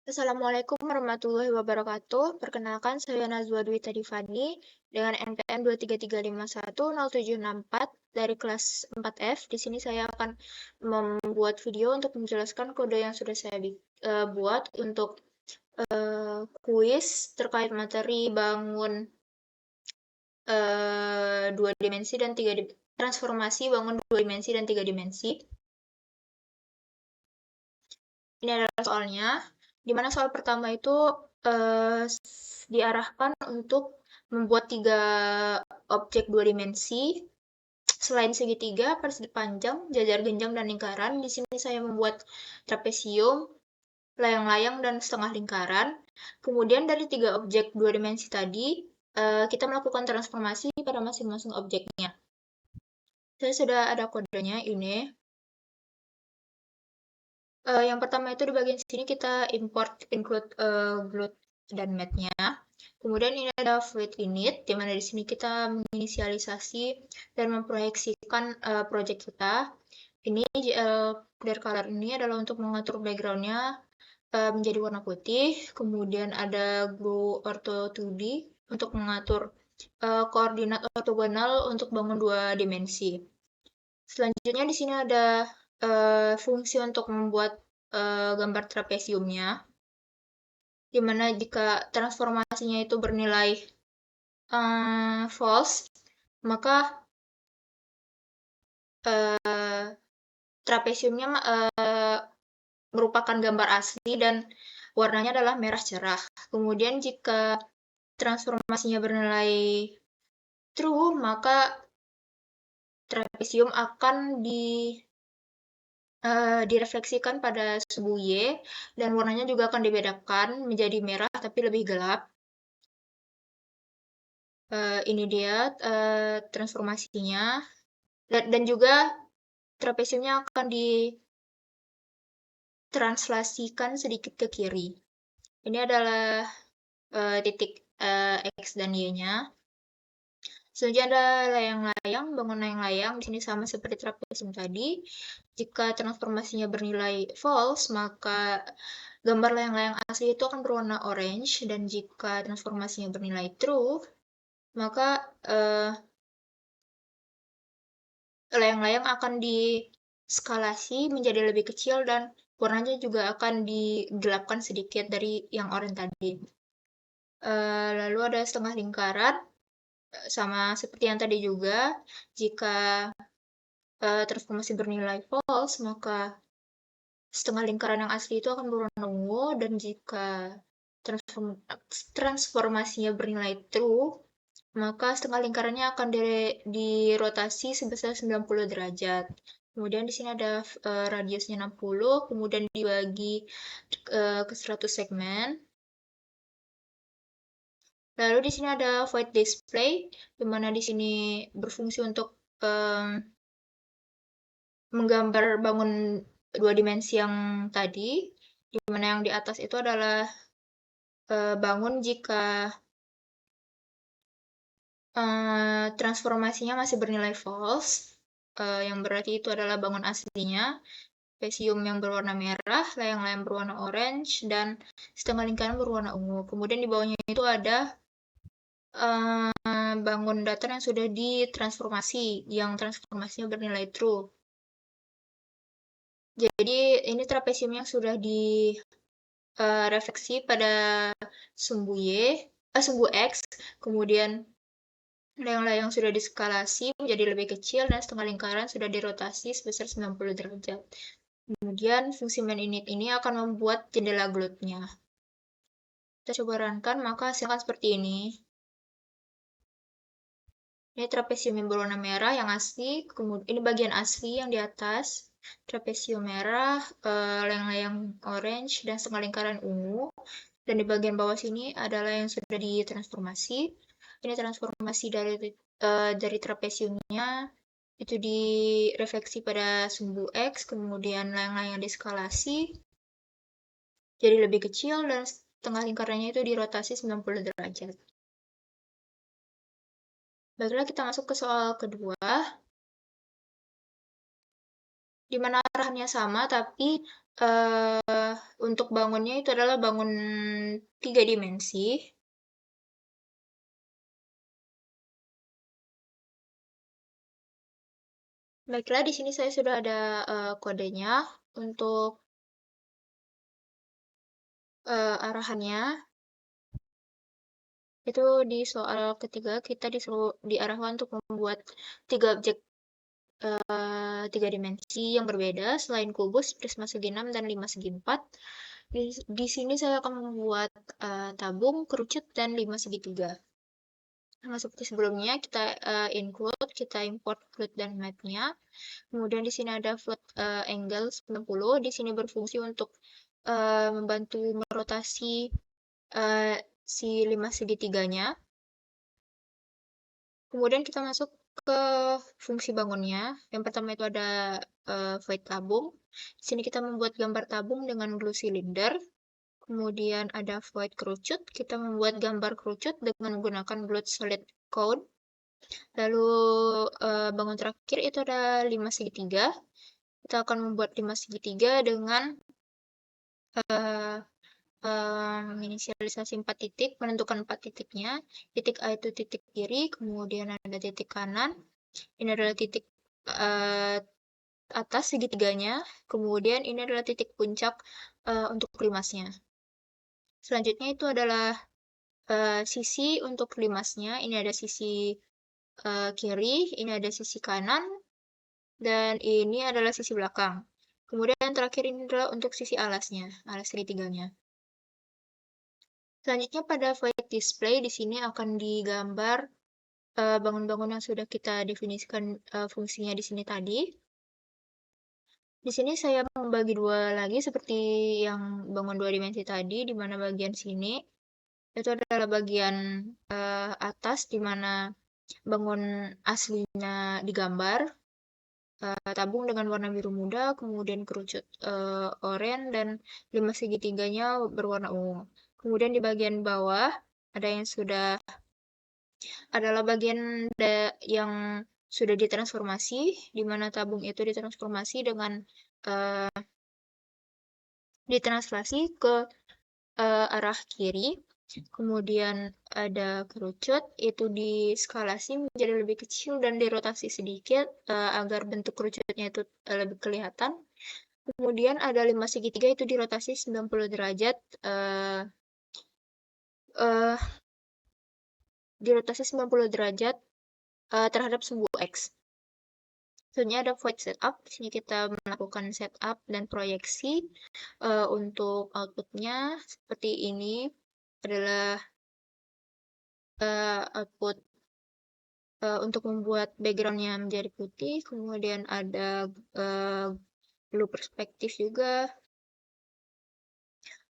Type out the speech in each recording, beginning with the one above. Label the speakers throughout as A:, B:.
A: Assalamualaikum warahmatullahi wabarakatuh. Perkenalkan, saya Nazwa Dwi Tadifani dengan NPM 233510764 dari kelas 4F. Di sini saya akan membuat video untuk menjelaskan kode yang sudah saya buat untuk kuis terkait materi bangun dua dimensi dan transformasi bangun dua dimensi dan tiga dimensi. Ini adalah soalnya, di mana soal pertama itu diarahkan untuk membuat tiga objek dua dimensi selain segitiga, persegi panjang, jajar genjang, dan lingkaran. Di sini saya membuat trapesium, layang-layang, dan setengah lingkaran. Kemudian dari tiga objek dua dimensi tadi, kita melakukan transformasi pada masing-masing objeknya. Saya sudah ada kodenya ini. Yang pertama itu di bagian sini kita include glute dan mat-nya. Kemudian ini ada fluid init, di mana di sini kita menginisialisasi dan memproyeksikan project kita. Ini clear color ini adalah untuk mengatur background-nya menjadi warna putih. Kemudian ada glue ortho 2D untuk mengatur koordinat ortogonal untuk bangun dua dimensi. Selanjutnya di sini ada fungsi untuk membuat gambar trapesiumnya, di mana jika transformasinya itu bernilai false, maka trapesiumnya merupakan gambar asli dan warnanya adalah merah cerah. Kemudian jika transformasinya bernilai true, maka trapesium akan direfleksikan pada suhu Y, dan warnanya juga akan dibedakan menjadi merah tapi lebih gelap. Ini dia transformasinya, dan juga trapesiumnya akan ditranslasikan sedikit ke kiri. Ini adalah titik X dan Y-nya. Selanjutnya ada layang-layang, bangun layang-layang. Di sini sama seperti trapesium tadi. Jika transformasinya bernilai false, maka gambar layang-layang asli itu akan berwarna orange, dan jika transformasinya bernilai true, maka layang-layang akan diskalasi menjadi lebih kecil dan warnanya juga akan digelapkan sedikit dari yang oranye tadi. Lalu ada setengah lingkaran, sama seperti yang tadi juga. Jika transformasi bernilai false, maka setengah lingkaran yang asli itu akan berwarna ungu, dan jika transformasinya bernilai true, maka setengah lingkarannya akan dirotasi sebesar 90 derajat. Kemudian di sini ada radiusnya 60, kemudian dibagi ke 100 segmen. Lalu di sini ada void display, di mana di sini berfungsi untuk menggambar bangun dua dimensi yang tadi, di mana yang di atas itu adalah bangun jika transformasinya masih bernilai false, yang berarti itu adalah bangun aslinya, trapesium yang berwarna merah, layang-layang berwarna orange, dan setengah lingkaran berwarna ungu. Kemudian di bawahnya itu ada bangun datar yang sudah ditransformasi, yang transformasinya bernilai true. Jadi ini trapesium yang sudah direfleksi pada sumbu X, kemudian layang-layang sudah diskalasi menjadi lebih kecil, dan setengah lingkaran sudah dirotasi sebesar 90 derajat. Kemudian fungsi main init ini akan membuat jendela glute-nya. Kita coba runkan, maka hasilkan seperti ini. Ini trapesium yang berwarna merah yang asli, kemudian ini bagian asli yang di atas, trapesium merah, layang-layang orange, dan setengah lingkaran ungu. Dan di bagian bawah sini adalah yang sudah ditransformasi. Ini transformasi dari trapesiumnya, itu direfleksi pada sumbu X, kemudian layang-layang diskalasi jadi lebih kecil, dan setengah lingkarannya itu dirotasi 90 derajat. Baiklah, kita masuk ke soal kedua, di mana arahannya sama, tapi untuk bangunnya itu adalah bangun 3 dimensi. Baiklah, di sini saya sudah ada kodenya untuk arahannya. Itu di soal ketiga kita disuruh diarahkan untuk membuat 3 objek 3 dimensi yang berbeda selain kubus, prisma segi 6 dan 5 segi 4. Di sini saya akan membuat tabung, kerucut, dan 5 segitiga. Sama seperti sebelumnya, kita include, kita import fluid dan matte-nya. Kemudian di sini ada fluid angle 90. Di sini berfungsi untuk membantu merotasi si 5 segitiganya. Kemudian kita masuk ke fungsi bangunnya. Yang pertama itu ada void tabung. Di sini kita membuat gambar tabung dengan glue cylinder. Kemudian ada void kerucut. Kita membuat gambar kerucut dengan menggunakan glue solid code. Lalu bangun terakhir itu ada 5 segitiga. Kita akan membuat 5 segitiga dengan menginisialisasi 4 titik, menentukan 4 titiknya. Titik A itu titik kiri, kemudian ada titik kanan. Ini adalah titik atas segitiganya, kemudian ini adalah titik puncak untuk limasnya. Selanjutnya itu adalah sisi untuk limasnya. Ini ada sisi kiri, ini ada sisi kanan, dan ini adalah sisi belakang. Kemudian terakhir ini adalah untuk sisi alasnya, alas segitiganya. Selanjutnya pada void display di sini akan digambar bangun-bangun yang sudah kita definisikan fungsinya di sini tadi. Di sini saya membagi dua lagi seperti yang bangun 2 dimensi tadi, di mana bagian sini itu adalah bagian atas di mana bangun aslinya digambar, tabung dengan warna biru muda, kemudian kerucut oranye dan 5 segitiganya berwarna ungu. Kemudian di bagian bawah ada yang sudah adalah bagian yang sudah ditransformasi, di mana tabung itu ditransformasi dengan ditranslasi ke arah kiri. Kemudian ada kerucut, itu diskalasi menjadi lebih kecil dan dirotasi sedikit agar bentuk kerucutnya itu lebih kelihatan. Kemudian ada 5 segitiga itu dirotasi 90 derajat dirotasi 90 derajat terhadap sumbu X. Selanjutnya ada void setup. Di sini kita melakukan setup dan proyeksi untuk outputnya seperti ini adalah output untuk membuat backgroundnya menjadi putih. Kemudian ada blue perspektif juga.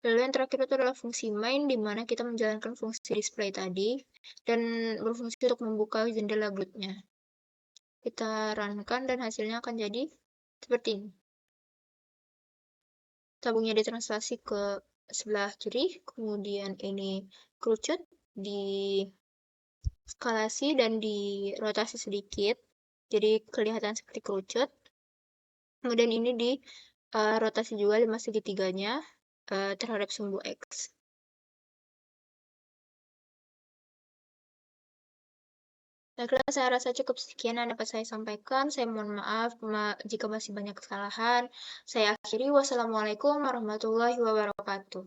A: Lalu yang terakhir itu adalah fungsi main, di mana kita menjalankan fungsi display tadi dan berfungsi untuk membuka jendela glute-nya. Kita runkan dan hasilnya akan jadi seperti ini. Tabungnya ditranslasi ke sebelah kiri, kemudian ini kerucut, diskalasi dan dirotasi sedikit, jadi kelihatan seperti kerucut. Kemudian ini di rotasi juga 5 segitiganya terhadap sumbu X. Baiklah, saya rasa cukup sekian yang dapat saya sampaikan. Saya mohon maaf jika masih banyak kesalahan. Saya akhiri. Wassalamualaikum warahmatullahi wabarakatuh.